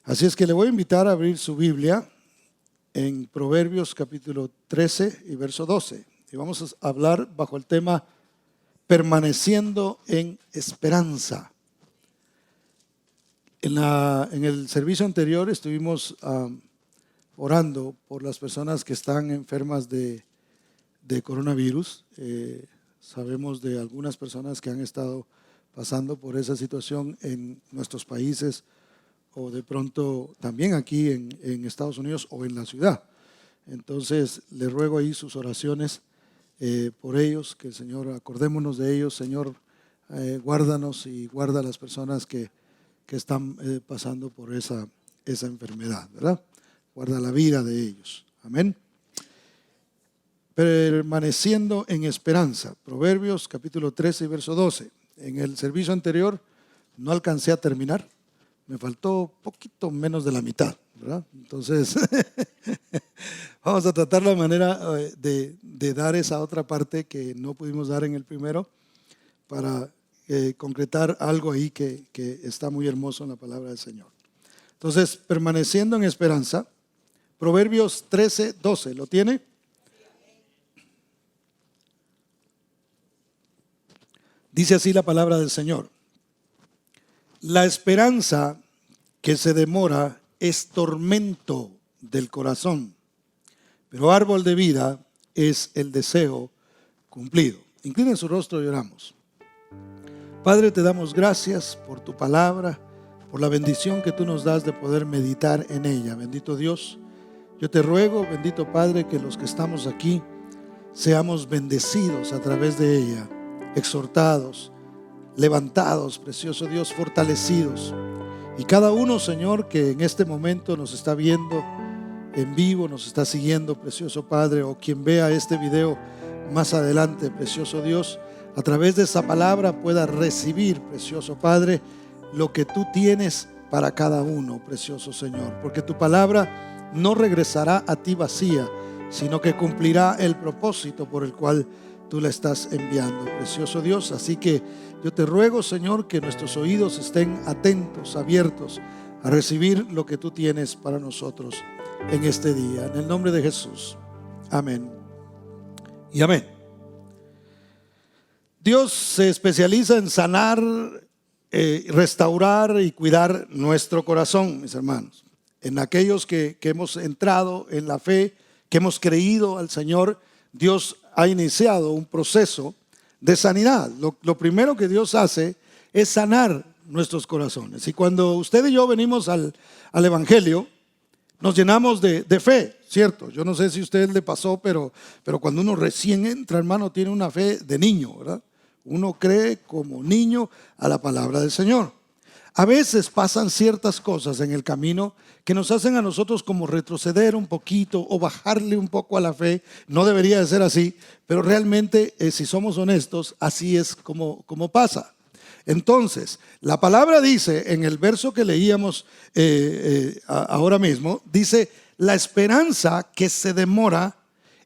Así es que le voy a invitar a abrir su Biblia en Proverbios capítulo 13 y verso 12. Y vamos a hablar bajo el tema permaneciendo en esperanza. En el servicio anterior estuvimos orando por las personas que están enfermas de coronavirus. Sabemos de algunas personas que han estado pasando por esa situación en nuestros países o de pronto también aquí en Estados Unidos o en la ciudad. Entonces le ruego ahí sus oraciones por ellos, que el Señor, acordémonos de ellos, Señor, guárdanos y guarda a las personas que están pasando por esa enfermedad, ¿verdad? Guarda la vida de ellos. Amén. Permaneciendo en esperanza. Proverbios capítulo 13 y verso 12. En el servicio anterior no alcancé a terminar. Me faltó poquito menos de la mitad, ¿verdad? Entonces, vamos a tratar la manera de dar esa otra parte que no pudimos dar en el primero para concretar algo ahí que está muy hermoso en la palabra del Señor. Entonces, permaneciendo en esperanza, Proverbios 13, 12, ¿lo tiene? Dice así la palabra del Señor: la esperanza que se demora es tormento del corazón, pero árbol de vida es el deseo cumplido. Inclinen su rostro y oramos. Padre, te damos gracias por tu palabra, por la bendición que tú nos das de poder meditar en ella. Bendito Dios, yo te ruego, bendito Padre, que los que estamos aquí seamos bendecidos a través de ella, exhortados, levantados, precioso Dios, fortalecidos. Y cada uno, Señor, que en este momento nos está viendo en vivo, nos está siguiendo, precioso Padre, o quien vea este video más adelante, precioso Dios, a través de esa palabra pueda recibir, precioso Padre, lo que tú tienes para cada uno, precioso Señor. Porque tu palabra no regresará a ti vacía, sino que cumplirá el propósito por el cual tú la estás enviando, precioso Dios. Así que yo te ruego, Señor, que nuestros oídos estén atentos, abiertos a recibir lo que tú tienes para nosotros en este día. En el nombre de Jesús. Amén y amén. Dios se especializa en sanar, restaurar y cuidar nuestro corazón, mis hermanos. En aquellos que hemos entrado en la fe, que hemos creído al Señor, Dios ha iniciado un proceso de sanidad. Lo primero que Dios hace es sanar nuestros corazones. Y cuando usted y yo venimos al Evangelio, nos llenamos de fe, ¿cierto? Yo no sé si a usted le pasó, pero cuando uno recién entra, hermano, tiene una fe de niño, ¿verdad? Uno cree como niño a la palabra del Señor. A veces pasan ciertas cosas en el camino que nos hacen a nosotros como retroceder un poquito o bajarle un poco a la fe. No debería de ser así, pero realmente, si somos honestos, así es como pasa. Entonces, la palabra dice en el verso que leíamos ahora mismo, dice: la esperanza que se demora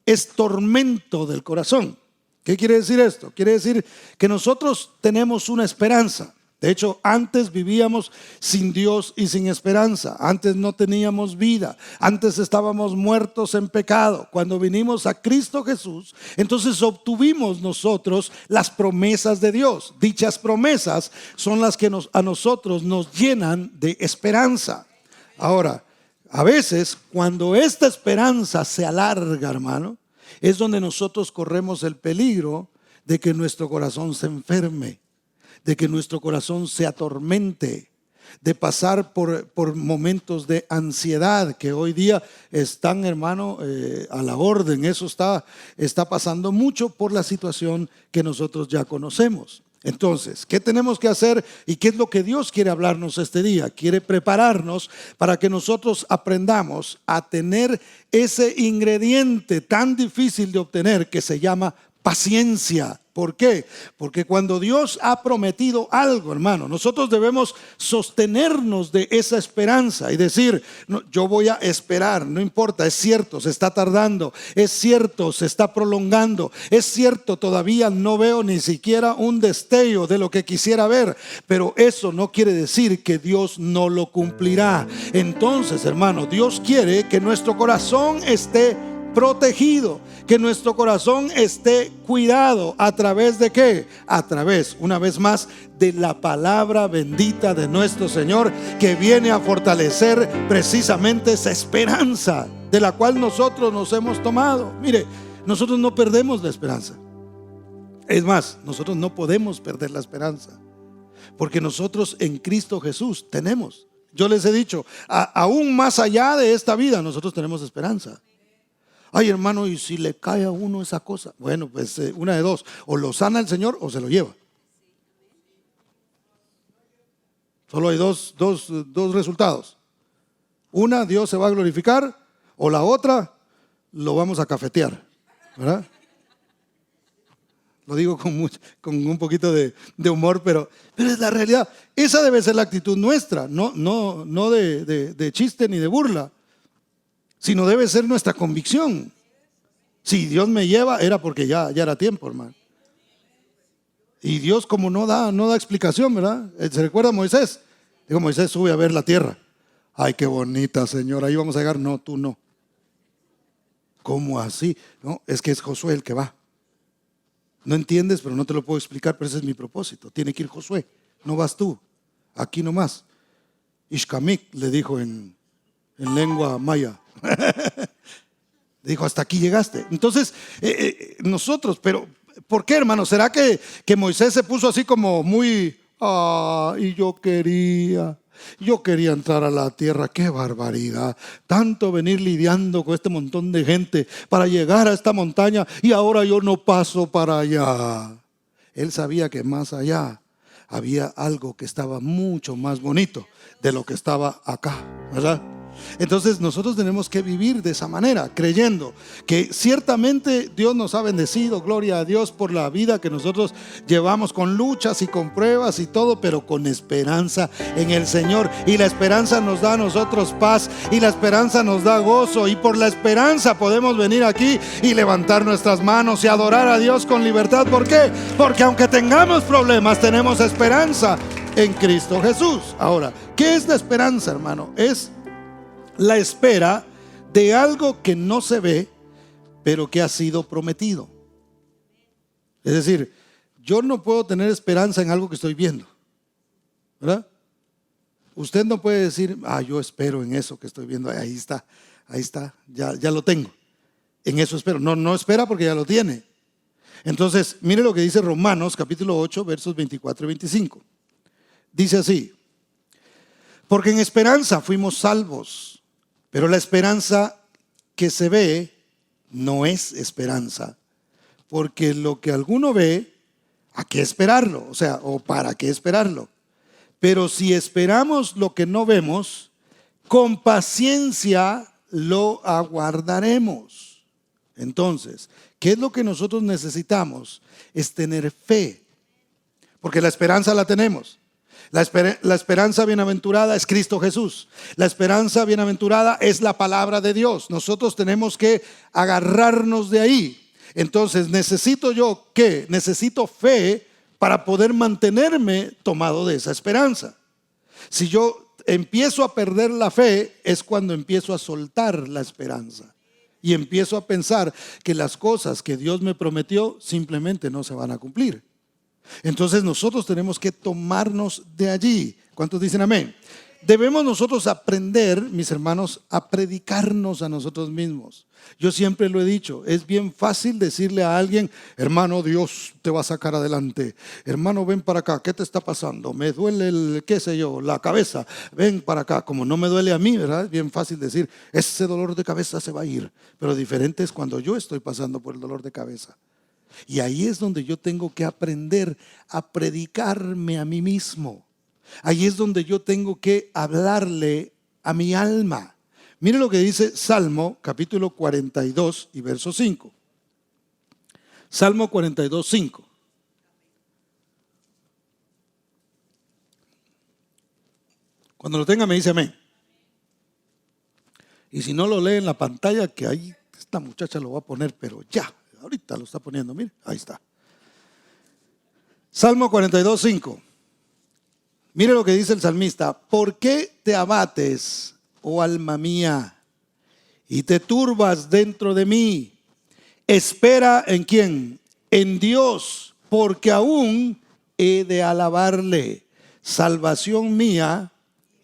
es tormento del corazón. ¿Qué quiere decir esto? Quiere decir que nosotros tenemos una esperanza. De hecho, antes vivíamos sin Dios y sin esperanza. Antes no teníamos vida. Antes estábamos muertos en pecado. Cuando vinimos a Cristo Jesús, entonces obtuvimos nosotros las promesas de Dios. Dichas promesas son las que a nosotros nos llenan de esperanza. Ahora, a veces cuando esta esperanza se alarga, hermano, es donde nosotros corremos el peligro de que nuestro corazón se enferme, de que nuestro corazón se atormente, de pasar por momentos de ansiedad que hoy día están, hermano, a la orden. Eso está pasando mucho por la situación que nosotros ya conocemos. Entonces, ¿qué tenemos que hacer y qué es lo que Dios quiere hablarnos este día? Quiere prepararnos para que nosotros aprendamos a tener ese ingrediente tan difícil de obtener que se llama paciencia. ¿Por qué? Porque cuando Dios ha prometido algo, hermano, nosotros debemos sostenernos de esa esperanza y decir, no, yo voy a esperar, no importa, es cierto, se está tardando, es cierto, se está prolongando, es cierto, todavía no veo ni siquiera un destello de lo que quisiera ver, pero eso no quiere decir que Dios no lo cumplirá. Entonces, hermano, Dios quiere que nuestro corazón esté protegido, que nuestro corazón esté cuidado. ¿A través de qué? A través, una vez más, de la palabra bendita de nuestro Señor, que viene a fortalecer precisamente esa esperanza de la cual nosotros nos hemos tomado. Mire, nosotros no perdemos la esperanza. Es más, nosotros no podemos perder la esperanza, porque nosotros en Cristo Jesús tenemos. Yo les he dicho, aún más allá de esta vida, nosotros tenemos esperanza. Ay, hermano, y si le cae a uno esa cosa, bueno, pues una de dos, o lo sana el Señor o se lo lleva. Solo hay dos resultados. Una, Dios se va a glorificar, o la otra, lo vamos a cafetear, ¿verdad? Lo digo con un poquito de humor, pero es la realidad. Esa debe ser la actitud nuestra, no de chiste ni de burla, sino debe ser nuestra convicción. Si Dios me lleva, era porque ya era tiempo, hermano. Y Dios, como no da explicación, ¿verdad? ¿Se recuerda a Moisés? Dijo, Moisés, sube a ver la tierra. Ay, qué bonita, Señor, ahí vamos a llegar. No, tú no. ¿Cómo así? No, es que es Josué el que va. No entiendes, pero no te lo puedo explicar, pero ese es mi propósito. Tiene que ir Josué, no vas tú. Aquí nomás. Ishkamik le dijo en lengua maya. Dijo, hasta aquí llegaste. Entonces, nosotros, pero ¿por qué, hermano? ¿Será que Moisés se puso así como muy, y yo quería entrar a la tierra? ¡Qué barbaridad! Tanto venir lidiando con este montón de gente para llegar a esta montaña y ahora yo no paso para allá. Él sabía que más allá había algo que estaba mucho más bonito de lo que estaba acá, ¿verdad? Entonces nosotros tenemos que vivir de esa manera, creyendo que ciertamente Dios nos ha bendecido, gloria a Dios por la vida que nosotros llevamos con luchas y con pruebas y todo, pero con esperanza en el Señor. Y la esperanza nos da a nosotros paz, y la esperanza nos da gozo, y por la esperanza podemos venir aquí y levantar nuestras manos y adorar a Dios con libertad. ¿Por qué? Porque aunque tengamos problemas, tenemos esperanza en Cristo Jesús. Ahora, ¿qué es la esperanza, hermano? Es la espera de algo que no se ve, pero que ha sido prometido. Es decir, yo no puedo tener esperanza en algo que estoy viendo, ¿verdad? Usted no puede decir, yo espero en eso que estoy viendo, ahí está, ya lo tengo, en eso espero. No espera porque ya lo tiene. Entonces, mire lo que dice Romanos capítulo 8, versos 24 y 25. Dice así: porque en esperanza fuimos salvos. Pero la esperanza que se ve no es esperanza, porque lo que alguno ve, ¿a qué esperarlo? O sea, ¿o para qué esperarlo? Pero si esperamos lo que no vemos, con paciencia lo aguardaremos. Entonces, ¿qué es lo que nosotros necesitamos? Es tener fe, porque la esperanza la tenemos. La esperanza bienaventurada es Cristo Jesús. La esperanza bienaventurada es la palabra de Dios. Nosotros tenemos que agarrarnos de ahí. Entonces, ¿necesito yo qué? Necesito fe para poder mantenerme tomado de esa esperanza. Si yo empiezo a perder la fe, es cuando empiezo a soltar la esperanza y empiezo a pensar que las cosas que Dios me prometió simplemente no se van a cumplir. Entonces nosotros tenemos que tomarnos de allí. ¿Cuántos dicen amén? Debemos nosotros aprender, mis hermanos, a predicarnos a nosotros mismos. Yo siempre lo he dicho, es bien fácil decirle a alguien, hermano, Dios te va a sacar adelante. Hermano, ven para acá, ¿qué te está pasando? Me duele la cabeza, ven para acá. Como no me duele a mí, ¿verdad? Es bien fácil decir, ese dolor de cabeza se va a ir. Pero diferente es cuando yo estoy pasando por el dolor de cabeza. Y ahí es donde yo tengo que aprender a predicarme a mí mismo. Ahí es donde yo tengo que hablarle a mi alma. Mire lo que dice Salmo capítulo 42 y verso 5. Salmo 42:5. Cuando lo tenga me dice amén. Y si no lo lee en la pantalla, que ahí esta muchacha lo va a poner, pero ya, ahorita lo está poniendo, mire, ahí está. Salmo 42:5. Mire lo que dice el salmista: ¿por qué te abates, oh alma mía, y te turbas dentro de mí? Espera ¿en quién? En Dios, porque aún he de alabarle, salvación mía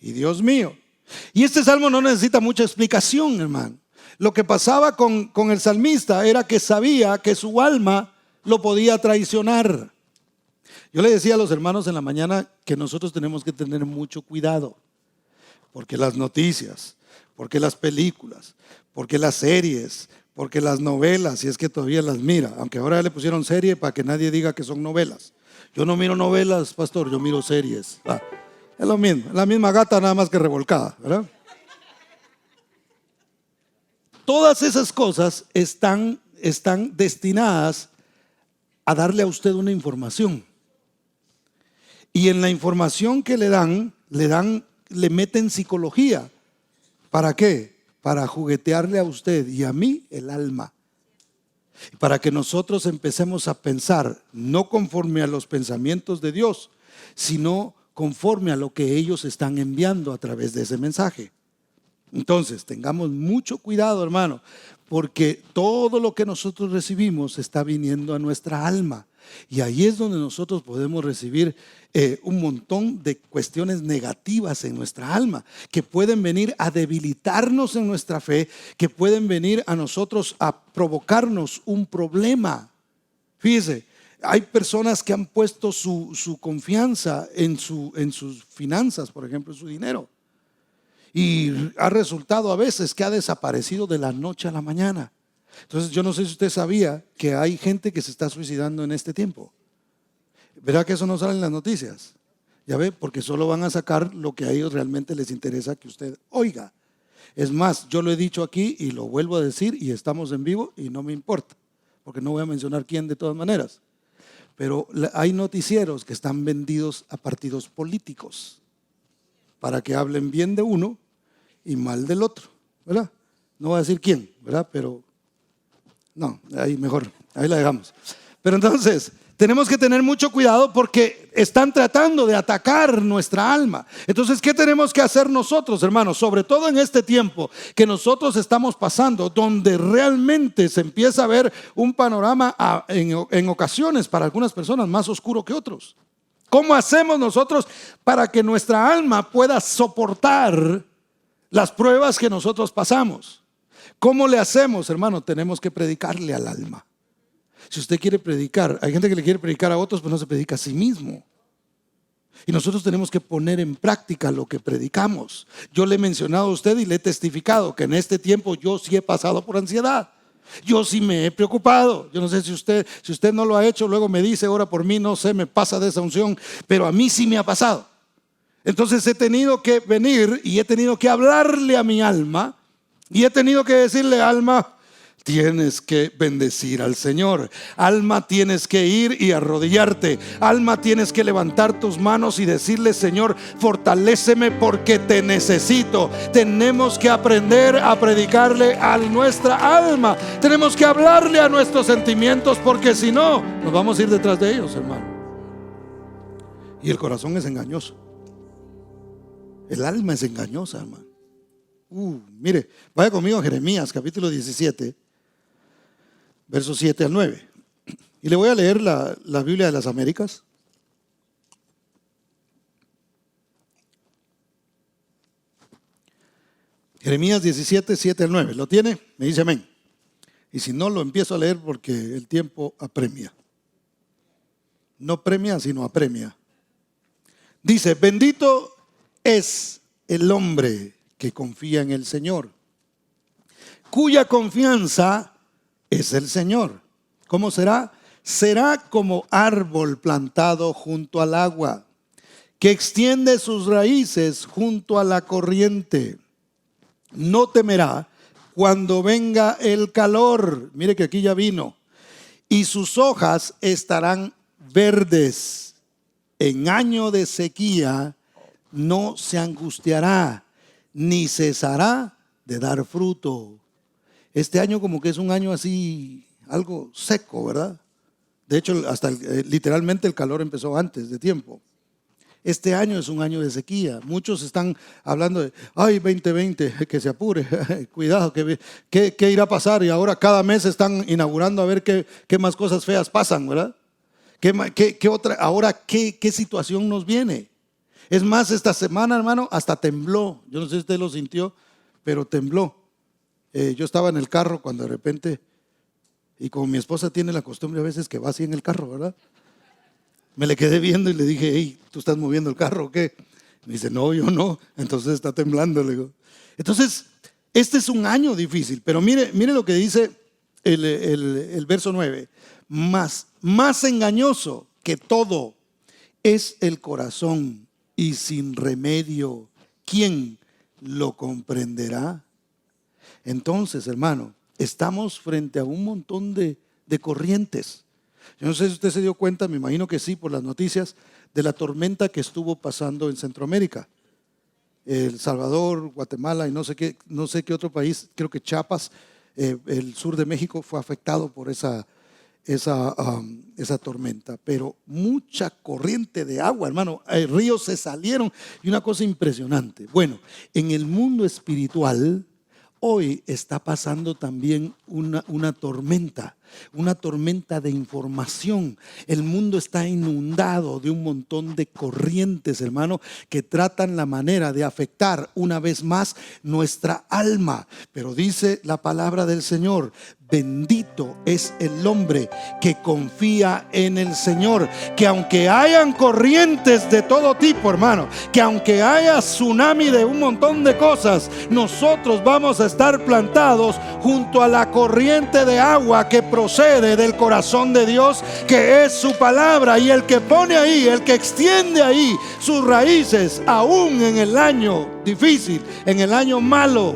y Dios mío. Y este salmo no necesita mucha explicación, hermano. Lo que pasaba con el salmista era que sabía que su alma lo podía traicionar. Yo le decía a los hermanos en la mañana que nosotros tenemos que tener mucho cuidado, porque las noticias, porque las películas, porque las series, porque las novelas, si es que todavía las mira, aunque ahora le pusieron serie para que nadie diga que son novelas. Yo no miro novelas, pastor, yo miro series. Es lo mismo, la misma gata nada más que revolcada, ¿verdad? Todas esas cosas están destinadas a darle a usted una información. Y en la información que le meten psicología. ¿Para qué? Para juguetearle a usted y a mí el alma. Para que nosotros empecemos a pensar no conforme a los pensamientos de Dios, sino conforme a lo que ellos están enviando a través de ese mensaje. Entonces, tengamos mucho cuidado, hermano, porque todo lo que nosotros recibimos está viniendo a nuestra alma. Y ahí es donde nosotros podemos recibir un montón de cuestiones negativas en nuestra alma, que pueden venir a debilitarnos en nuestra fe, que pueden venir a nosotros a provocarnos un problema. Fíjese, hay personas que han puesto su confianza en sus finanzas, por ejemplo, en su dinero. Y ha resultado a veces que ha desaparecido de la noche a la mañana. Entonces yo no sé si usted sabía que hay gente que se está suicidando en este tiempo. ¿Verdad que eso no sale en las noticias? Ya ve, porque solo van a sacar lo que a ellos realmente les interesa que usted oiga. Es más, yo lo he dicho aquí y lo vuelvo a decir, y estamos en vivo y no me importa, porque no voy a mencionar quién de todas maneras. Pero hay noticieros que están vendidos a partidos políticos para que hablen bien de uno y mal del otro, ¿verdad? No voy a decir quién, ¿verdad? Pero no, ahí mejor, ahí la dejamos. Pero entonces, tenemos que tener mucho cuidado porque están tratando de atacar nuestra alma. Entonces, ¿qué tenemos que hacer nosotros, hermanos? Sobre todo en este tiempo que nosotros estamos pasando, donde realmente se empieza a ver un panorama en ocasiones para algunas personas más oscuro que otros. ¿Cómo hacemos nosotros para que nuestra alma pueda soportar las pruebas que nosotros pasamos? ¿Cómo le hacemos, hermano? Tenemos que predicarle al alma. Si usted quiere predicar, hay gente que le quiere predicar a otros, pero no se predica a sí mismo. Y nosotros tenemos que poner en práctica lo que predicamos. Yo le he mencionado a usted y le he testificado que en este tiempo yo sí he pasado por ansiedad. Yo sí me he preocupado. Yo no sé si usted no lo ha hecho, luego me dice, ora por mí, no sé, me pasa de esa unción, pero a mí sí me ha pasado. Entonces he tenido que venir y he tenido que hablarle a mi alma y he tenido que decirle, alma, tienes que bendecir al Señor. Alma, tienes que ir y arrodillarte. Alma, tienes que levantar tus manos y decirle, Señor, fortaléceme porque te necesito. Tenemos que aprender a predicarle a nuestra alma. Tenemos que hablarle a nuestros sentimientos, porque si no, nos vamos a ir detrás de ellos, hermano. Y el corazón es engañoso. El alma es engañosa, hermano. Mire, vaya conmigo a Jeremías capítulo 17, versos 7 al 9. Y le voy a leer la Biblia de las Américas. Jeremías 17, 7 al 9. ¿Lo tiene? Me dice amén. Y si no, lo empiezo a leer porque el tiempo apremia. No premia, sino apremia. Dice, bendito es el hombre que confía en el Señor, cuya confianza es el Señor. ¿Cómo será? Será como árbol plantado junto al agua, que extiende sus raíces junto a la corriente. No temerá cuando venga el calor. Mire que aquí ya vino. y sus hojas estarán verdes. En año de sequía no se angustiará, ni cesará de dar fruto. Este año como que es un año así, algo seco, ¿verdad? De hecho, hasta literalmente el calor empezó antes de tiempo. Este año es un año de sequía. Muchos están hablando de, ay, 2020, que se apure, cuidado, ¿qué irá a pasar? Y ahora cada mes están inaugurando a ver qué más cosas feas pasan, ¿verdad? ¿Qué situación nos viene? Es más, esta semana, hermano, hasta tembló. Yo no sé si usted lo sintió, pero tembló. Yo estaba en el carro cuando de repente, y como mi esposa tiene la costumbre a veces que va así en el carro, ¿verdad? Me le quedé viendo y le dije, hey, ¿tú estás moviendo el carro o qué? Me dice, no, yo no. Entonces está temblando, le digo. Entonces, este es un año difícil, pero mire lo que dice el verso 9. Más engañoso que todo es el corazón, y sin remedio, ¿quién lo comprenderá? Entonces, hermano, estamos frente a un montón de corrientes. Yo no sé si usted se dio cuenta, me imagino que sí, por las noticias, de la tormenta que estuvo pasando en Centroamérica. El Salvador, Guatemala y no sé qué otro país, creo que Chiapas, el sur de México fue afectado por esa tormenta. Pero mucha corriente de agua, hermano, ríos se salieron y una cosa impresionante. Bueno, en el mundo espiritual hoy está pasando también una tormenta de información. El mundo está inundado de un montón de corrientes, hermano, que tratan la manera de afectar una vez más nuestra alma. Pero dice la palabra del Señor, bendito es el hombre que confía en el Señor, que aunque hayan corrientes de todo tipo, hermano, que aunque haya tsunami de un montón de cosas, nosotros vamos a estar plantados junto a la corriente de agua que procede del corazón de Dios, que es su palabra, y el que pone ahí, el que extiende ahí sus raíces, aún en el año difícil, en el año malo,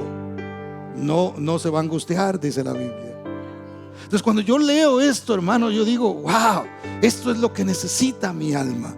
no se va a angustiar, dice la Biblia. Entonces, cuando yo leo esto, hermano, yo digo, wow, esto es lo que necesita mi alma.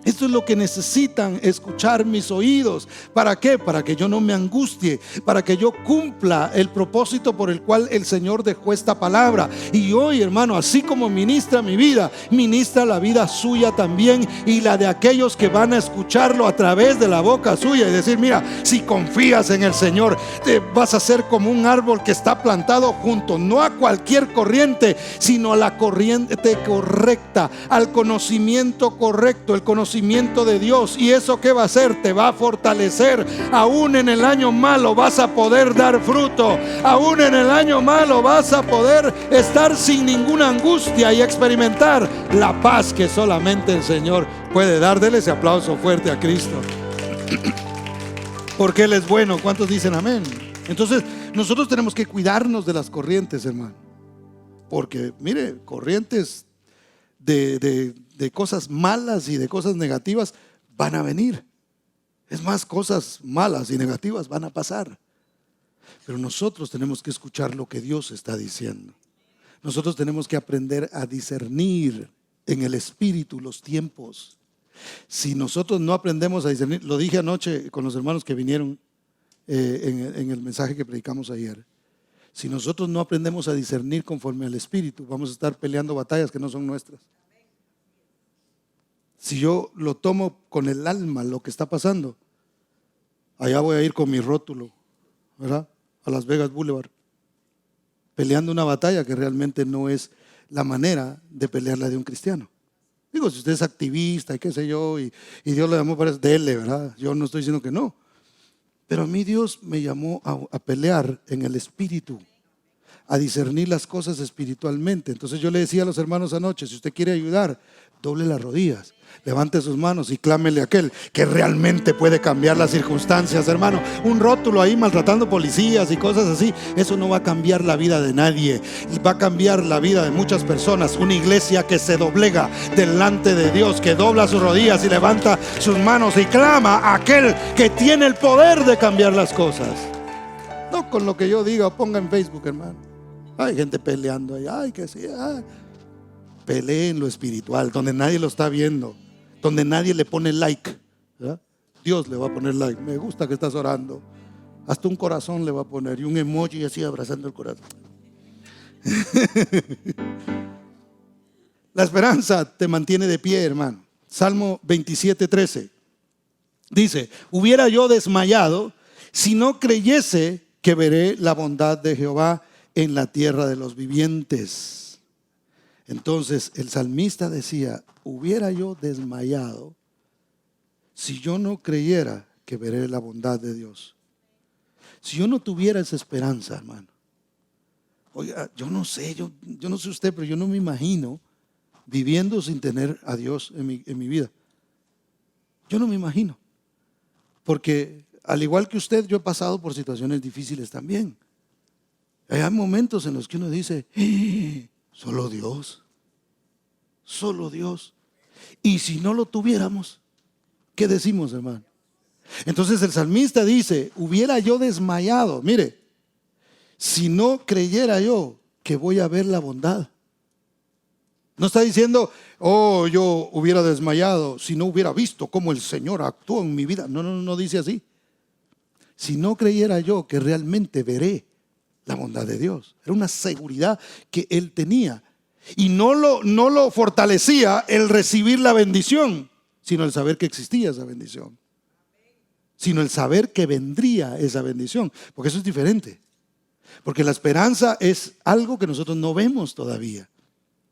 Esto es lo que necesitan escuchar mis oídos. ¿Para qué? Para que yo no me angustie, para que yo cumpla el propósito por el cual el Señor dejó esta palabra. Y hoy, hermano, así como ministra mi vida, ministra la vida suya también, y la de aquellos que van a escucharlo a través de la boca suya y decir, mira, si confías en el Señor, te vas a ser como un árbol que está plantado junto, no a cualquier corriente, sino a la corriente correcta, al conocimiento correcto, el conocimiento de Dios. ¿Y eso qué va a hacer? Te va a fortalecer. Aún en el año malo vas a poder dar fruto. Aún en el año malo vas a poder estar sin ninguna angustia y experimentar la paz que solamente el Señor puede dar. Dele ese aplauso fuerte a Cristo, porque Él es bueno. ¿Cuántos dicen amén? Entonces nosotros tenemos que cuidarnos de las corrientes, hermano, porque mire, corrientes de cosas malas y de cosas negativas van a venir. Es más, cosas malas y negativas van a pasar. Pero nosotros tenemos que escuchar lo que Dios está diciendo. Nosotros tenemos que aprender a discernir en el espíritu los tiempos. Si nosotros no aprendemos a discernir, lo dije anoche con los hermanos que vinieron en el mensaje que predicamos ayer. Si nosotros no aprendemos a discernir conforme al espíritu, vamos a estar peleando batallas que no son nuestras. Si yo lo tomo con el alma, lo que está pasando, allá voy a ir con mi rótulo, ¿verdad? A Las Vegas Boulevard, peleando una batalla que realmente no es la manera de pelearla de un cristiano. Digo, si usted es activista y qué sé yo, y Dios le llamó para eso, dele, ¿verdad? Yo no estoy diciendo que no. Pero a mí Dios me llamó a pelear en el espíritu, a discernir las cosas espiritualmente. Entonces yo le decía a los hermanos anoche, si usted quiere ayudar, doble las rodillas, levante sus manos y clámele a aquel que realmente puede cambiar las circunstancias, hermano. Un rótulo ahí maltratando policías y cosas así, eso no va a cambiar la vida de nadie. Va a cambiar la vida de muchas personas. Una iglesia que se doblega delante de Dios, que dobla sus rodillas y levanta sus manos y clama a aquel que tiene el poder de cambiar las cosas. No con lo que yo diga o ponga en Facebook, hermano. Hay gente peleando ahí, ay, que sí, ay. Pelee en lo espiritual, donde nadie lo está viendo, donde nadie le pone like, ¿verdad? Dios le va a poner like. Me gusta que estás orando. Hasta un corazón le va a poner y un emoji así abrazando el corazón. La esperanza te mantiene de pie, hermano. Salmo 27:13 dice: hubiera yo desmayado si no creyese que veré la bondad de Jehová en la tierra de los vivientes. Entonces el salmista decía: hubiera yo desmayado si yo no creyera que veré la bondad de Dios. Si yo no tuviera esa esperanza, hermano. Oiga, yo no sé usted, pero yo no me imagino viviendo sin tener a Dios en mi vida. Yo no me imagino. Porque al igual que usted, yo he pasado por situaciones difíciles también. Hay momentos en los que uno dice: solo Dios, solo Dios. Y si no lo tuviéramos, ¿qué decimos, hermano? Entonces el salmista dice: hubiera yo desmayado, mire, si no creyera yo que voy a ver la bondad. No está diciendo: oh, yo hubiera desmayado si no hubiera visto cómo el Señor actuó en mi vida. No dice así. Si no creyera yo que realmente veré la bondad de Dios. Era una seguridad que él tenía. Y no lo fortalecía el recibir la bendición, sino el saber que existía esa bendición. Sino el saber que vendría esa bendición. Porque eso es diferente. Porque la esperanza es algo que nosotros no vemos todavía.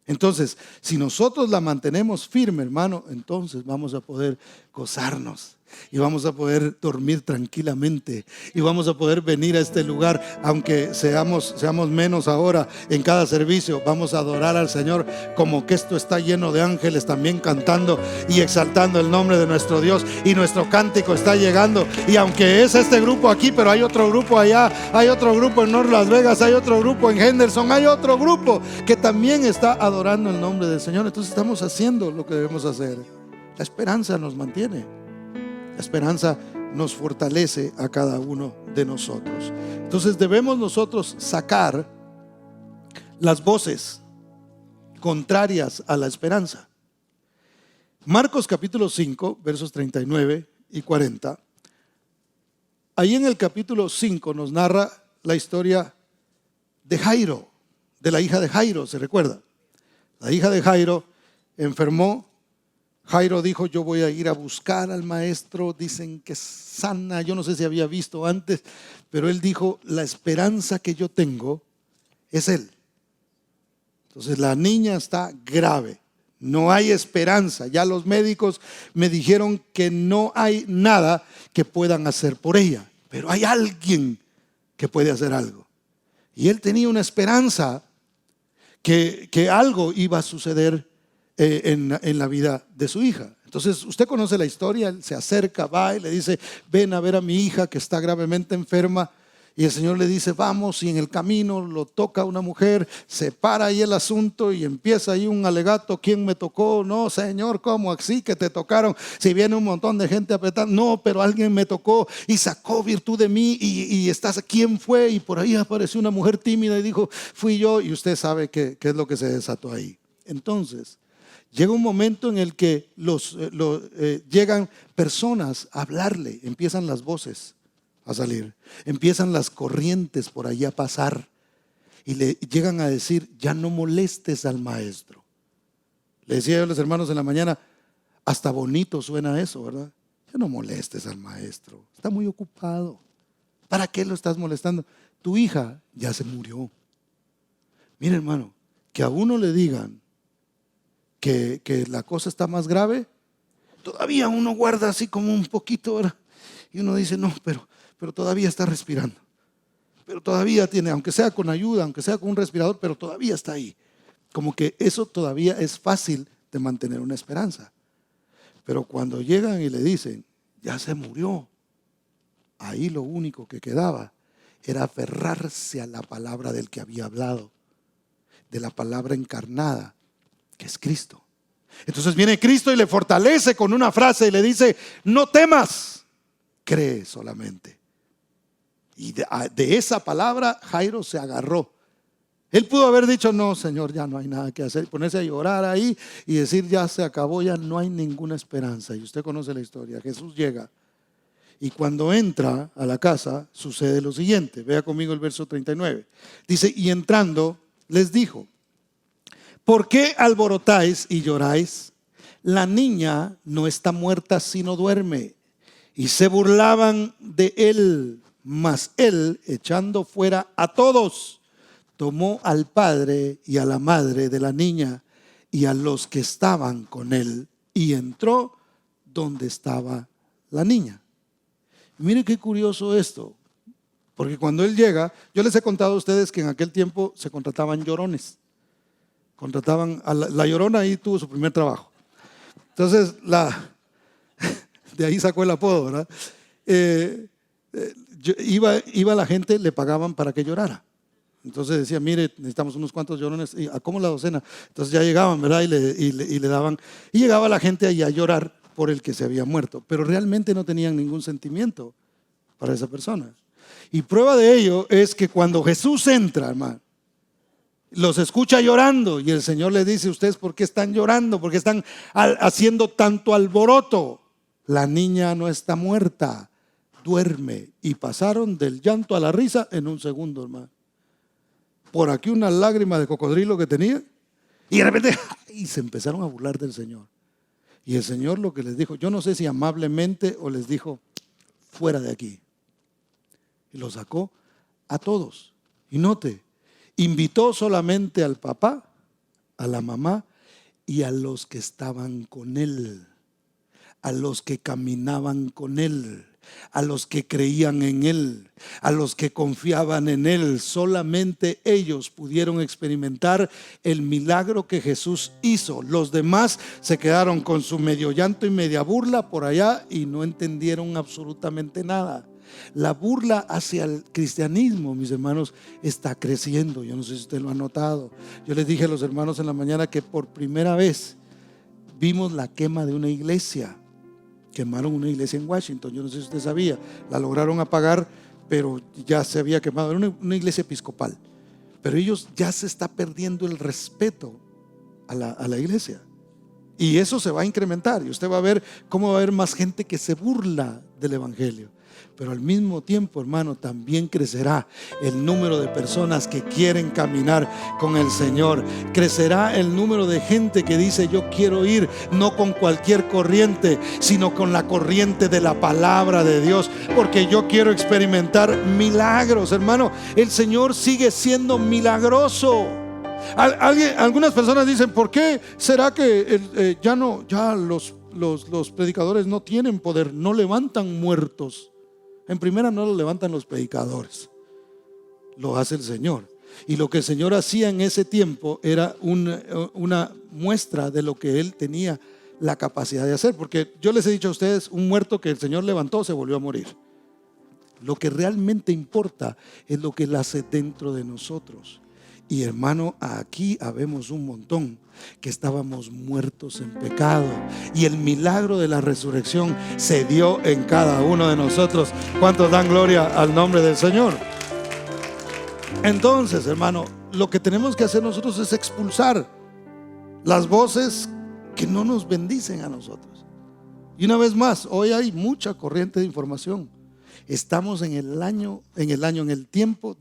Entonces, si nosotros la mantenemos firme, hermano, entonces vamos a poder gozarnos y vamos a poder dormir tranquilamente y vamos a poder venir a este lugar, aunque seamos menos ahora en cada servicio. Vamos a adorar al Señor como que esto está lleno de ángeles también cantando y exaltando el nombre de nuestro Dios, y nuestro cántico está llegando. Y aunque es este grupo aquí, pero hay otro grupo allá, hay otro grupo en North Las Vegas, hay otro grupo en Henderson, hay otro grupo que también está adorando el nombre del Señor. Entonces estamos haciendo lo que debemos hacer. La esperanza nos mantiene. La esperanza nos fortalece a cada uno de nosotros. Entonces debemos nosotros sacar las voces contrarias a la esperanza. Marcos capítulo 5, versos 39 y 40. Ahí en el capítulo 5 nos narra la historia de Jairo, de la hija de Jairo, ¿se recuerda? La hija de Jairo enfermó. Jairo dijo: yo voy a ir a buscar al maestro, dicen que sana. Yo no sé si había visto antes, pero él dijo: la esperanza que yo tengo es él. Entonces la niña está grave, no hay esperanza. Ya los médicos me dijeron que no hay nada que puedan hacer por ella, pero hay alguien que puede hacer algo. Y él tenía una esperanza que algo iba a suceder en la vida de su hija. Entonces usted conoce la historia. Él se acerca, va y le dice: ven a ver a mi hija que está gravemente enferma. Y el Señor le dice: vamos. Y en el camino lo toca una mujer, se para ahí el asunto y empieza ahí un alegato: ¿quién me tocó? No, Señor, ¿cómo así que te tocaron? Si viene un montón de gente apretando. No, pero alguien me tocó y sacó virtud de mí y estás, ¿quién fue? Y por ahí apareció una mujer tímida y dijo: fui yo. Y usted sabe qué es lo que se desató ahí. Entonces llega un momento en el que llegan personas a hablarle, empiezan las voces a salir, empiezan las corrientes por allá a pasar y le llegan a decir: ya no molestes al maestro. Le decía yo a los hermanos en la mañana: hasta bonito suena eso, ¿verdad? Ya no molestes al maestro, está muy ocupado. ¿Para qué lo estás molestando? Tu hija ya se murió. Mira, hermano, que a uno le digan que la cosa está más grave, todavía uno guarda así como un poquito, ¿verdad? Y uno dice: no, pero todavía está respirando, pero todavía tiene, aunque sea con ayuda, aunque sea con un respirador, pero todavía está ahí. Como que eso todavía es fácil de mantener una esperanza. Pero cuando llegan y le dicen: ya se murió, ahí lo único que quedaba era aferrarse a la palabra del que había hablado, de la palabra encarnada, que es Cristo. Entonces viene Cristo y le fortalece con una frase y le dice: no temas, cree solamente. Y de esa palabra Jairo se agarró Él pudo haber dicho, no, Señor, ya no hay nada que hacer, ponerse a llorar ahí y decir, ya se acabó, ya no hay ninguna esperanza. Y usted conoce la historia. Jesús llega y cuando entra a la casa sucede lo siguiente. Vea conmigo el verso 39. Dice, y entrando les dijo, ¿por qué alborotáis y lloráis? La niña no está muerta sino duerme. Y se burlaban de él, mas él, echando fuera a todos, tomó al padre y a la madre de la niña y a los que estaban con él y entró donde estaba la niña. Mire qué curioso esto, porque cuando él llega, yo les he contado a ustedes que en aquel tiempo se contrataban llorones. Contrataban a la llorona, ahí tuvo su primer trabajo. Entonces, de ahí sacó el apodo, ¿verdad? Iba la gente, le pagaban para que llorara. Entonces decía, mire, necesitamos unos cuantos llorones. ¿A cómo la docena? Entonces ya llegaban, ¿verdad? Y le daban. Y llegaba la gente ahí a llorar por el que se había muerto. Pero realmente no tenían ningún sentimiento para esa persona. Y prueba de ello es que cuando Jesús entra, hermano, los escucha llorando y el Señor les dice, ¿ustedes por qué están llorando? ¿Por qué están haciendo tanto alboroto? La niña no está muerta, duerme. Y pasaron del llanto a la risa en un segundo, hermano. Por aquí una lágrima de cocodrilo que tenía y de repente y se empezaron a burlar del Señor. Y el Señor lo que les dijo, yo no sé si amablemente o les dijo, fuera de aquí. Y lo sacó a todos. Y note, invitó solamente al papá, a la mamá y a los que estaban con él, a los que caminaban con él, a los que creían en él, a los que confiaban en él. Solamente ellos pudieron experimentar el milagro que Jesús hizo. Los demás se quedaron con su medio llanto y media burla por allá y no entendieron absolutamente nada. La burla hacia el cristianismo, mis hermanos, está creciendo. Yo no sé si usted lo ha notado. Yo les dije a los hermanos en la mañana que por primera vez vimos la quema de una iglesia. Quemaron una iglesia en Washington, yo no sé si usted sabía, la lograron apagar, pero ya se había quemado. Era una iglesia episcopal, pero ellos ya se está perdiendo el respeto a la iglesia. Y eso se va a incrementar y usted va a ver cómo va a haber más gente que se burla del evangelio. Pero al mismo tiempo, hermano, también crecerá el número de personas que quieren caminar con el Señor. Crecerá el número de gente que dice, yo quiero ir no con cualquier corriente, sino con la corriente de la palabra de Dios, porque yo quiero experimentar milagros, hermano. El Señor sigue siendo milagroso. Algunas personas dicen, ¿por qué será que ya los predicadores no tienen poder, no levantan muertos? En primera, no lo levantan los predicadores, lo hace el Señor. Y lo que el Señor hacía en ese tiempo era una muestra de lo que Él tenía la capacidad de hacer. Porque yo les he dicho a ustedes, un muerto que el Señor levantó se volvió a morir. Lo que realmente importa es lo que Él hace dentro de nosotros. Y hermano, aquí habemos un montón que estábamos muertos en pecado y el milagro de la resurrección se dio en cada uno de nosotros. ¿Cuántos dan gloria al nombre del Señor? Entonces, hermano, lo que tenemos que hacer nosotros es expulsar las voces que no nos bendicen a nosotros. Y una vez más, hoy hay mucha corriente de información. Estamos en el tiempo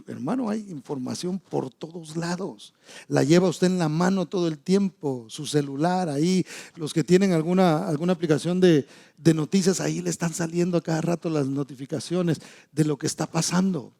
hermano, hay información por todos lados. La lleva usted en la mano todo el tiempo, su celular ahí. Los que tienen alguna aplicación de noticias, ahí le están saliendo a cada rato las notificaciones de lo que está pasando.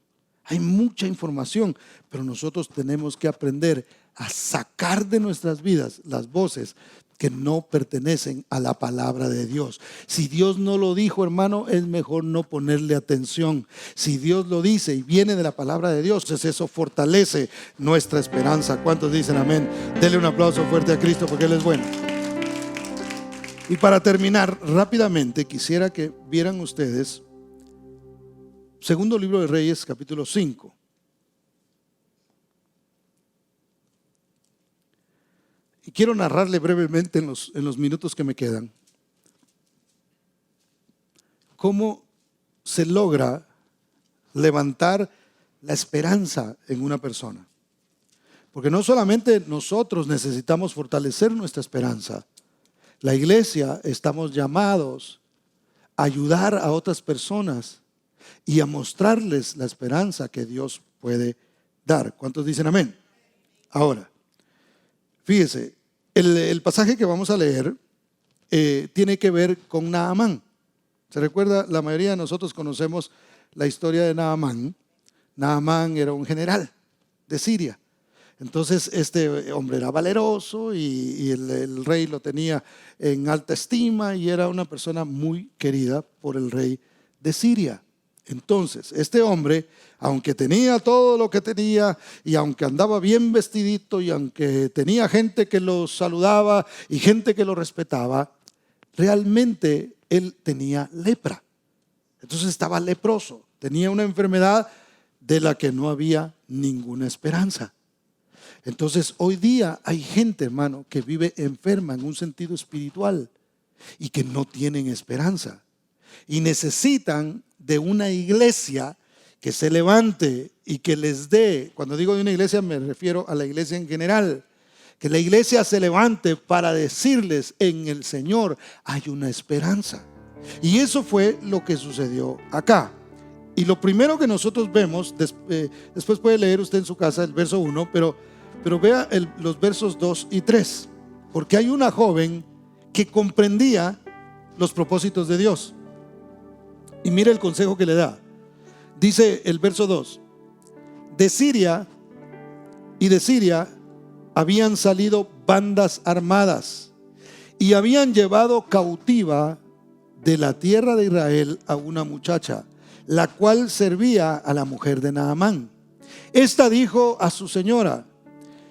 Hay mucha información, pero nosotros tenemos que aprender a sacar de nuestras vidas las voces que no pertenecen a la palabra de Dios. Si Dios no lo dijo, hermano, es mejor no ponerle atención. Si Dios lo dice y viene de la palabra de Dios, entonces eso fortalece nuestra esperanza. ¿Cuántos dicen amén? Denle un aplauso fuerte a Cristo porque Él es bueno. Y para terminar rápidamente, quisiera que vieran ustedes Segundo libro de Reyes, capítulo 5. Y quiero narrarle brevemente en los minutos que me quedan cómo se logra levantar la esperanza en una persona. Porque no solamente nosotros necesitamos fortalecer nuestra esperanza, la iglesia estamos llamados a ayudar a otras personas y a mostrarles la esperanza que Dios puede dar. ¿Cuántos dicen amén? Ahora, fíjese, el pasaje que vamos a leer tiene que ver con Naamán. ¿Se recuerda? La mayoría de nosotros conocemos la historia de Naamán. Naamán era un general de Siria. Entonces este hombre era valeroso y el rey lo tenía en alta estima y era una persona muy querida por el rey de Siria. Entonces este hombre, aunque tenía todo lo que tenía y aunque andaba bien vestidito y aunque tenía gente que lo saludaba y gente que lo respetaba, realmente él tenía lepra. Entonces estaba leproso, tenía una enfermedad de la que no había ninguna esperanza. Entonces hoy día hay gente, hermano, que vive enferma en un sentido espiritual y que no tienen esperanza y necesitan de una iglesia que se levante y que les dé. Cuando digo de una iglesia me refiero a la iglesia en general. Que la iglesia se levante para decirles: en el Señor hay una esperanza. Y eso fue lo que sucedió acá. Y lo primero que nosotros vemos, después puede leer usted en su casa el verso 1, pero vea los versos 2 y 3. Porque hay una joven que comprendía los propósitos de Dios. Y mire el consejo que le da. Dice el verso 2: de Siria habían salido bandas armadas y habían llevado cautiva de la tierra de Israel a una muchacha, la cual servía a la mujer de Naamán. Esta dijo a su señora: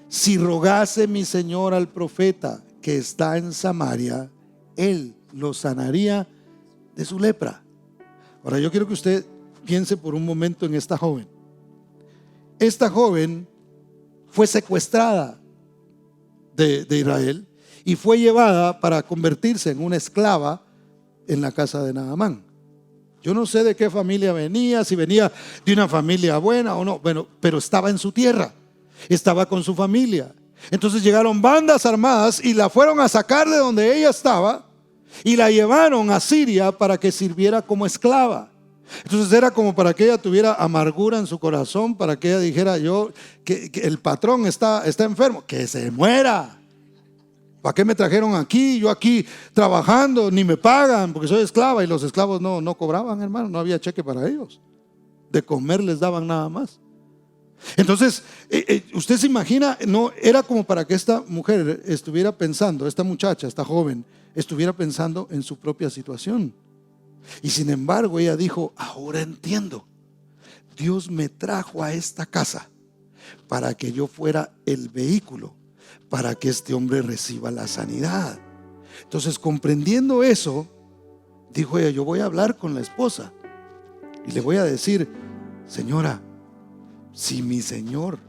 si rogase mi señor al profeta que está en Samaria, él lo sanaría de su lepra. Ahora yo quiero que usted piense por un momento en esta joven. Esta joven fue secuestrada de Israel y fue llevada para convertirse en una esclava en la casa de Naamán. Yo no sé de qué familia venía, si venía de una familia buena o no, bueno, pero estaba en su tierra, estaba con su familia. Entonces llegaron bandas armadas y la fueron a sacar de donde ella estaba y la llevaron a Siria para que sirviera como esclava. Entonces era como para que ella tuviera amargura en su corazón, para que ella dijera: que el patrón está enfermo, que se muera. ¿Para qué me trajeron aquí? Yo aquí trabajando, ni me pagan porque soy esclava. Y los esclavos no cobraban, hermano, no había cheque para ellos. De comer les daban nada más. Entonces, usted se imagina, no era como para que esta mujer estuviera pensando, esta muchacha, esta joven, estuviera pensando en su propia situación. Y sin embargo ella dijo: ahora entiendo, Dios me trajo a esta casa para que yo fuera el vehículo para que este hombre reciba la sanidad. Entonces, comprendiendo eso, dijo ella: yo voy a hablar con la esposa y le voy a decir: señora, si mi señor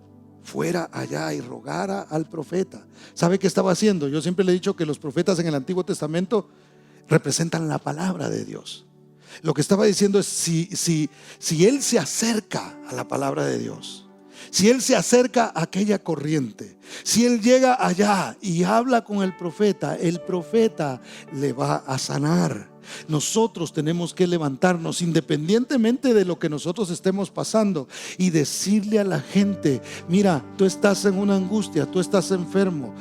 fuera allá y rogara al profeta. ¿Sabe qué estaba haciendo? Yo siempre le he dicho que los profetas en el Antiguo Testamento representan la palabra de Dios. Lo que estaba diciendo es: si él se acerca a la palabra de Dios, si él se acerca a aquella corriente, si él llega allá y habla con el profeta le va a sanar. Nosotros tenemos que levantarnos independientemente de lo que nosotros estemos pasando y decirle a la gente: mira, tú estás en una angustia, tú estás enfermo,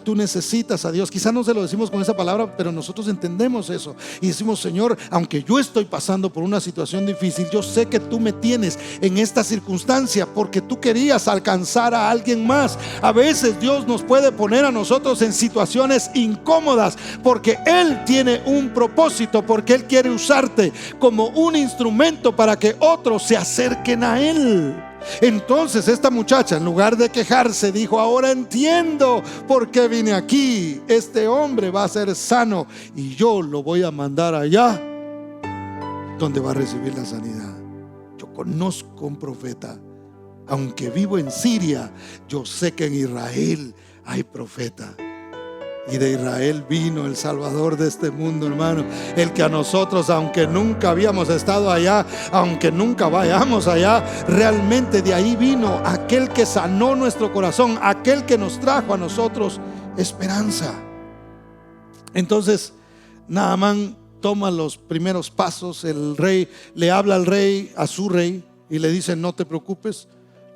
tú necesitas a Dios. Quizás no se lo decimos con esa palabra, pero nosotros entendemos eso y decimos: Señor, aunque yo estoy pasando por una situación difícil, yo sé que tú me tienes en esta circunstancia porque tú querías alcanzar a alguien más. A veces Dios nos puede poner a nosotros en situaciones incómodas porque Él tiene un propósito, porque Él quiere usarte como un instrumento para que otros se acerquen a Él. Entonces esta muchacha, en lugar de quejarse, dijo: ahora entiendo por qué vine aquí. Este hombre va a ser sano y yo lo voy a mandar allá donde va a recibir la sanidad. Yo conozco un profeta. Aunque vivo en Siria, yo sé que en Israel hay profeta. Y de Israel vino el Salvador de este mundo, hermano. El que a nosotros, aunque nunca habíamos estado allá, aunque nunca vayamos allá, realmente de ahí vino aquel que sanó nuestro corazón, aquel que nos trajo a nosotros esperanza. Entonces Naamán toma los primeros pasos. El rey le habla al rey, a su rey, y le dice: no te preocupes,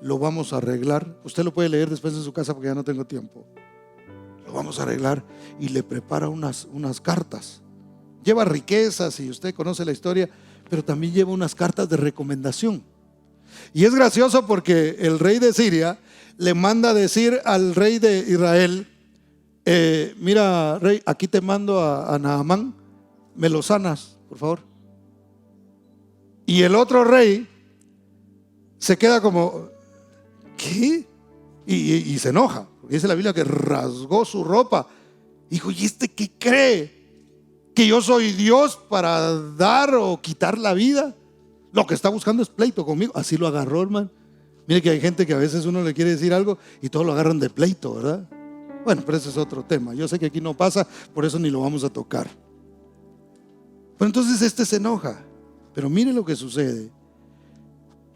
lo vamos a arreglar. Usted lo puede leer después en su casa porque ya no tengo tiempo. Lo vamos a arreglar. Y le prepara unas cartas. Lleva riquezas, y usted conoce la historia, pero también lleva unas cartas de recomendación. Y es gracioso porque el rey de Siria le manda a decir al rey de Israel: mira, rey, aquí te mando a Naamán, me lo sanas, por favor. Y el otro rey se queda como: ¿qué? Y se enoja. Dice la Biblia que rasgó su ropa. Dijo: ¿y este qué cree? ¿Que yo soy Dios para dar o quitar la vida? Lo que está buscando es pleito conmigo. Así lo agarró, hermano. Mire que hay gente que a veces uno le quiere decir algo y todos lo agarran de pleito, ¿verdad? Bueno, pero ese es otro tema. Yo sé que aquí no pasa, por eso ni lo vamos a tocar. Pero entonces este se enoja. Pero mire lo que sucede.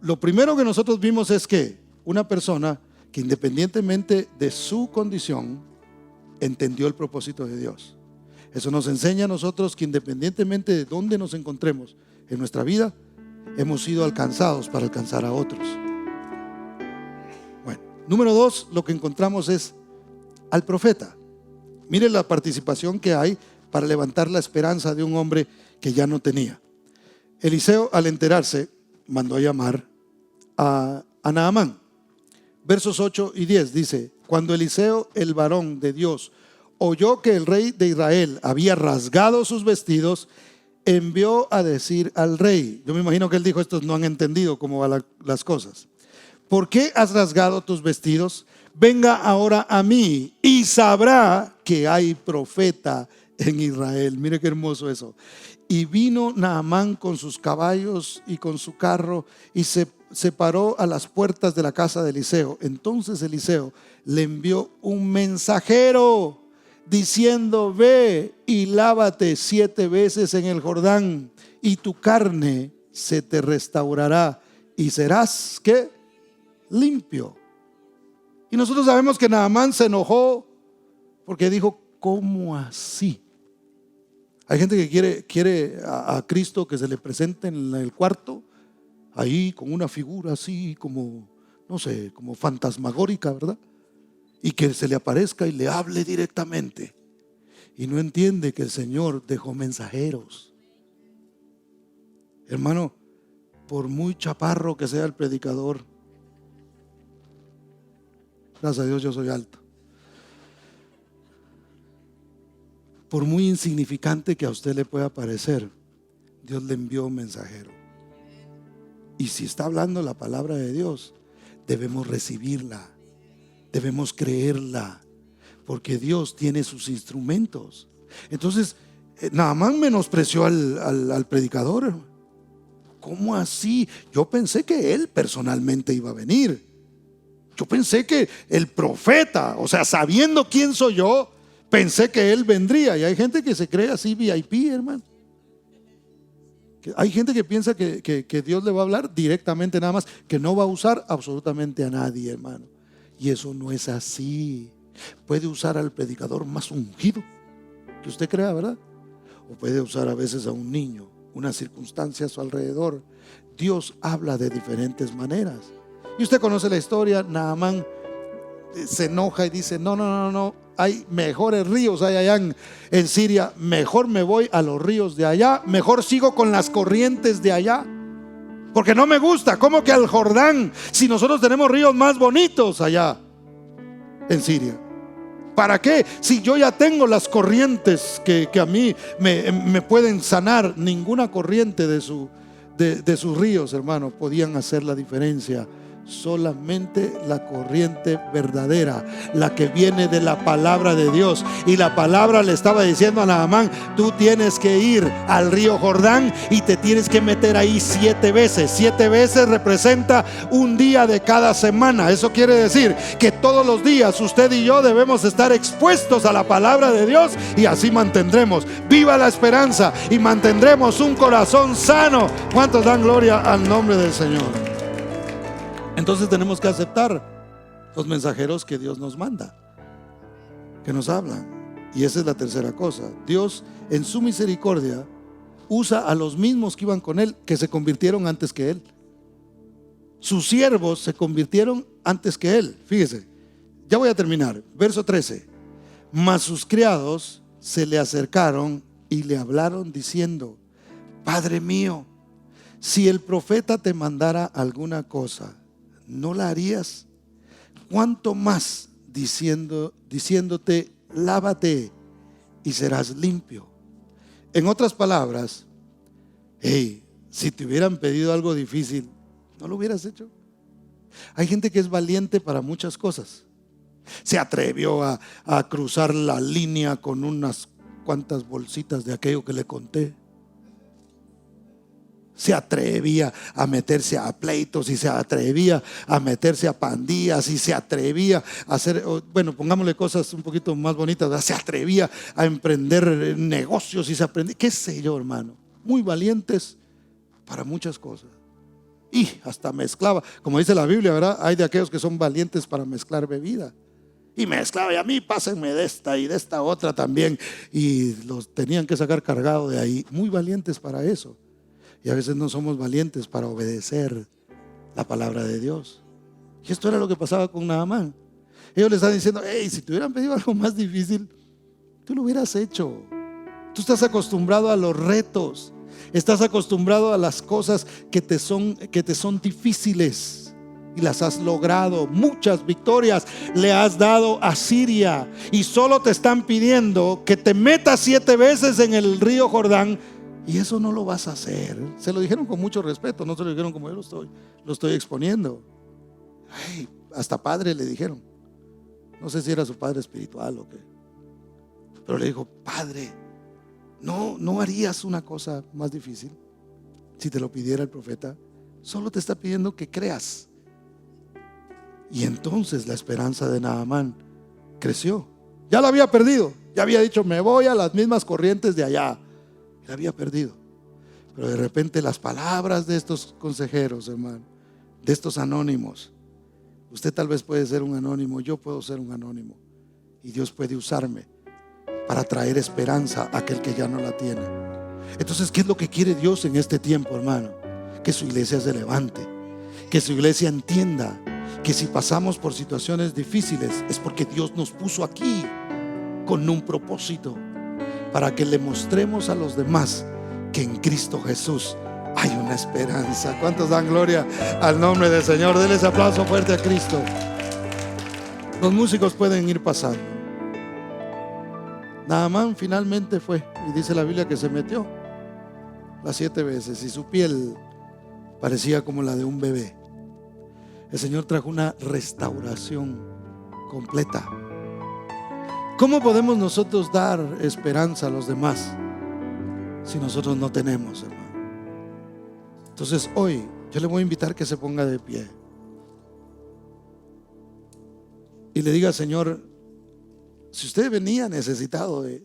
Lo primero que nosotros vimos es que una persona que, independientemente de su condición, entendió el propósito de Dios. Eso nos enseña a nosotros que, independientemente de dónde nos encontremos en nuestra vida, hemos sido alcanzados para alcanzar a otros. Bueno, número 2, lo que encontramos es al profeta. Mire la participación que hay para levantar la esperanza de un hombre que ya no tenía. Eliseo, al enterarse, mandó a llamar a Naamán. Versos 8 y 10 dice: cuando Eliseo, el varón de Dios, oyó que el rey de Israel había rasgado sus vestidos, envió a decir al rey. Yo me imagino que él dijo: estos no han entendido cómo van las cosas. ¿Por qué has rasgado tus vestidos? Venga ahora a mí y sabrá que hay profeta en Israel. Mire qué hermoso eso. Y vino Naamán con sus caballos y con su carro y se paró a las puertas de la casa de Eliseo. Entonces Eliseo le envió un mensajero diciendo: ve y lávate 7 veces en el Jordán y tu carne se te restaurará y serás, ¿qué? Limpio. Y nosotros sabemos que Naamán se enojó porque dijo: ¿cómo así? Hay gente que quiere a Cristo que se le presente en el cuarto, ahí con una figura así como, no sé, como fantasmagórica, ¿verdad? Y que se le aparezca y le hable directamente. Y no entiende que el Señor dejó mensajeros. Hermano, por muy chaparro que sea el predicador, gracias a Dios yo soy alto, por muy insignificante que a usted le pueda parecer, Dios le envió un mensajero. Y si está hablando la palabra de Dios, debemos recibirla, debemos creerla, porque Dios tiene sus instrumentos. Entonces Naamán menospreció al predicador. ¿Cómo así? Yo pensé que él personalmente iba a venir. Yo pensé que el profeta, o sea, sabiendo quién soy yo, pensé que él vendría. Y hay gente que se cree así VIP, hermano. Hay gente que piensa que Dios le va a hablar directamente nada más, que no va a usar absolutamente a nadie, hermano. Y eso no es así. Puede usar al predicador más ungido que usted crea, ¿verdad? O puede usar a veces a un niño, una circunstancia a su alrededor. Dios habla de diferentes maneras. Y usted conoce la historia. Naamán se enoja y dice: no, hay mejores ríos hay allá en Siria, mejor me voy a los ríos de allá, mejor sigo con las corrientes de allá, porque no me gusta. ¿Cómo que al Jordán? Si nosotros tenemos ríos más bonitos allá en Siria. ¿Para qué? Si yo ya tengo las corrientes que a mí me pueden sanar. Ninguna corriente de sus ríos, hermano, podían hacer la diferencia solamente la corriente verdadera, la que viene de la palabra de Dios. Y la palabra le estaba diciendo a Naamán: tú tienes que ir al río Jordán y te tienes que meter ahí 7 veces. 7 veces representa un día de cada semana. Eso quiere decir que todos los días usted y yo debemos estar expuestos a la palabra de Dios, y así mantendremos viva la esperanza y mantendremos un corazón sano. ¿Cuántos dan gloria al nombre del Señor? Entonces tenemos que aceptar los mensajeros que Dios nos manda, que nos hablan. Y esa es la tercera cosa. Dios, en su misericordia, usa a los mismos que iban con Él, que se convirtieron antes que Él. Sus siervos se convirtieron antes que Él. Fíjese, ya voy a terminar. Verso 13. Mas sus criados se le acercaron y le hablaron diciendo: Padre mío, si el profeta te mandara alguna cosa, ¿no la harías? ¿Cuánto más diciéndote: lávate y serás limpio? En otras palabras, si te hubieran pedido algo difícil, ¿no lo hubieras hecho? Hay gente que es valiente para muchas cosas. Se atrevió a cruzar la línea con unas cuantas bolsitas de aquello que le conté. Se atrevía a meterse a pleitos, y se atrevía a meterse a pandillas, y se atrevía a hacer, bueno, pongámosle cosas un poquito más bonitas, se atrevía a emprender negocios, y se aprendía, qué sé yo, hermano. Muy valientes para muchas cosas. Y hasta mezclaba, como dice la Biblia, ¿verdad? Hay de aquellos que son valientes para mezclar bebida. Y mezclaba, y a mí pásenme de esta y de esta otra también. Y los tenían que sacar cargado de ahí. Muy valientes para eso. Y a veces no somos valientes para obedecer la palabra de Dios. Y esto era lo que pasaba con Naamán. Ellos le están diciendo: si te hubieran pedido algo más difícil, tú lo hubieras hecho. Tú estás acostumbrado a los retos. Estás acostumbrado a las cosas que te son difíciles, y las has logrado. Muchas victorias le has dado a Siria, y solo te están pidiendo que te metas 7 veces en el río Jordán. Y eso no lo vas a hacer. Se lo dijeron con mucho respeto, no se lo dijeron como yo lo estoy exponiendo. Hasta padre le dijeron. No sé si era su padre espiritual o qué, pero le dijo: Padre, ¿no harías una cosa más difícil si te lo pidiera el profeta? Solo te está pidiendo que creas. Y entonces la esperanza de Naamán creció. Ya la había perdido. Ya había dicho: me voy a las mismas corrientes de allá. La había perdido. Pero de repente las palabras de estos consejeros, hermano, de estos anónimos. Usted tal vez puede ser un anónimo, yo puedo ser un anónimo, y Dios puede usarme para traer esperanza a aquel que ya no la tiene. Entonces, ¿qué es lo que quiere Dios en este tiempo, hermano? Que su iglesia se levante, que su iglesia entienda que si pasamos por situaciones difíciles es porque Dios nos puso aquí con un propósito, para que le mostremos a los demás que en Cristo Jesús hay una esperanza. ¿Cuántos dan gloria al nombre del Señor? Denle ese aplauso fuerte a Cristo. Los músicos pueden ir pasando. Naamán finalmente fue, y dice la Biblia que se metió las 7 veces, y su piel parecía como la de un bebé. El Señor trajo una restauración completa. ¿Cómo podemos nosotros dar esperanza a los demás si nosotros no tenemos, hermano? Entonces hoy yo le voy a invitar que se ponga de pie y le diga: Señor, si usted venía necesitado de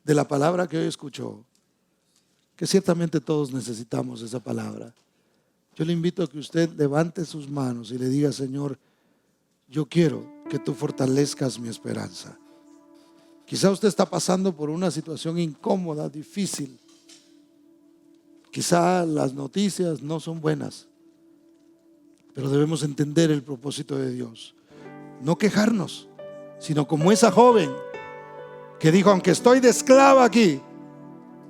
la palabra que hoy escuchó, que ciertamente todos necesitamos esa palabra, yo le invito a que usted levante sus manos y le diga: Señor, yo quiero que tú fortalezcas mi esperanza. Quizá usted está pasando por una situación incómoda, difícil. Quizá las noticias no son buenas, pero debemos entender el propósito de Dios. No quejarnos, sino como esa joven que dijo: aunque estoy de esclava aquí,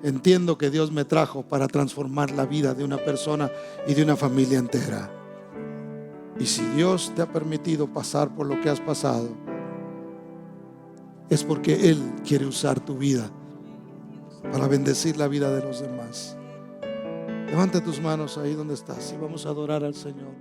entiendo que Dios me trajo para transformar la vida de una persona y de una familia entera. Y si Dios te ha permitido pasar por lo que has pasado, es porque Él quiere usar tu vida para bendecir la vida de los demás. Levanta tus manos ahí donde estás y vamos a adorar al Señor.